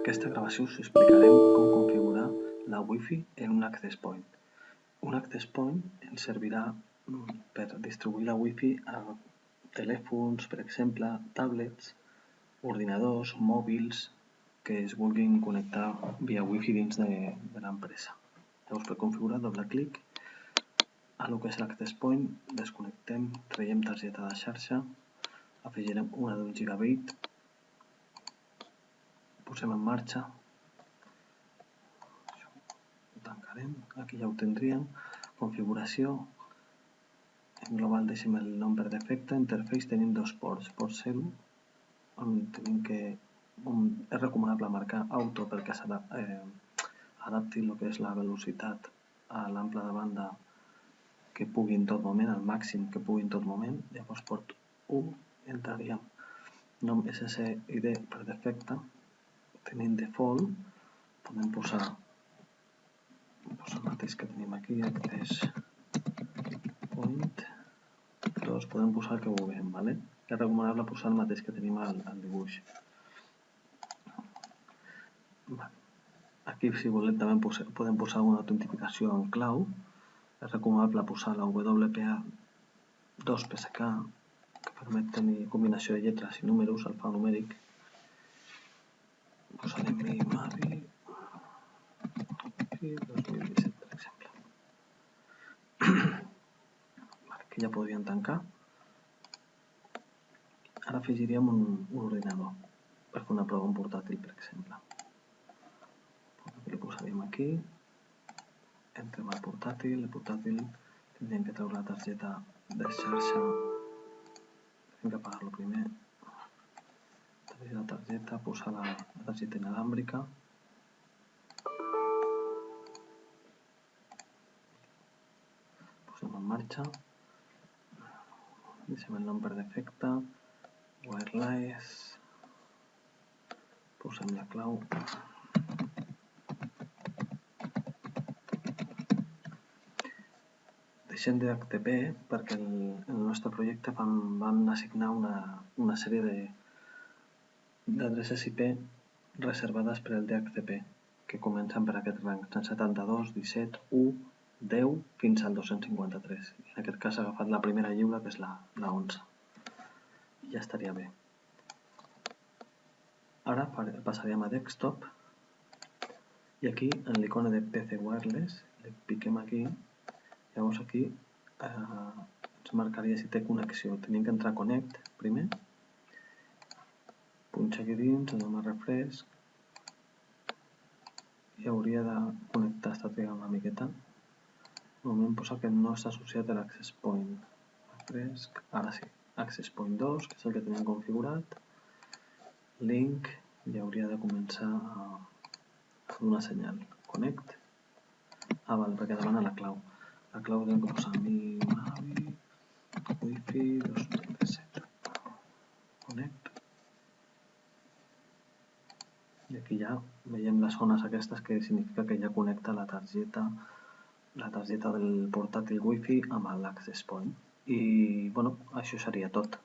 aquesta gravació us explicarem com configurar la Wi-Fi en un access point. Un access point ens servirà per distribuir la Wi-Fi a telèfons, per exemple, tablets, ordinadors, mòbils que es vulguin connectar via Wi-Fi dins de l'empresa. Llavors, per configurar, doble clic a lo que és l'access point, desconnectem, traiem targeta de xarxa, afegirem una d'1 gigabit, posem en marxa, ho tancarem, aquí ja ho tindríem, configuració, en global deixem el nom per defecte, interface tenim dos ports, port 0, on és recomanable marcar auto perquè s'adapti el que és la velocitat a l'ample de banda que pugui en tot moment, al màxim que pugui en tot moment. Llavors port 1 entraríem nom SSID per defecte, tenim default, podem posar el mateix que tenim aquí, access point 2, podem posar el que vulguem, ¿vale? És recomanable posar el mateix que tenim al dibuix. Aquí, si volem, també podem posar una autentificació en clau. És recomanable posar la WPA2PSK, que permet tenir combinació de lletres i números alfanumèric. Posarem mi Mavi 2017, per exemple. Aquí ja podríem tancar. Ara afegiríem un ordinador per fer una prova en portàtil, per exemple. Li posaríem aquí. Entrem al portàtil, el portàtil tindríem que treure la targeta de xarxa, hem que apagar-lo primer, treure la targeta, posar la targeta inalàmbrica, posem en marxa, deixem el nom per defecte, wireless, posem la clau, deixem d'HTTP perquè en el nostre projecte vam assignar una sèrie d'adreces IP reservades per al DHCP que comencen per aquest rang, 172, 17, 1, 10 fins al 253. En aquest cas ha agafat la primera lliure, que és la 11. I ja estaria bé. Ara passaríem a desktop i aquí en l'icona de PC Wireless li piquem aquí. Llavors aquí ens marcaria si té connexió. Tenim que entrar a Connect primer, punxa aquí dins, donem a refresh i hauria de connectar, està trigant una miqueta. De moment posa que no està associat a l'Access Point. Refresh, ara sí, Access Point 2, que és el que tenim configurat, link, i hauria de començar a donar senyal. Connect, val, perquè demana la clau. La clau tenim que posar mi Mavi Wi-Fi 2017. Connect. I aquí ja veiem les zones aquestes que significa que ja connecta la targeta del portàtil Wi-Fi amb l'Access Point. I bueno, això seria tot.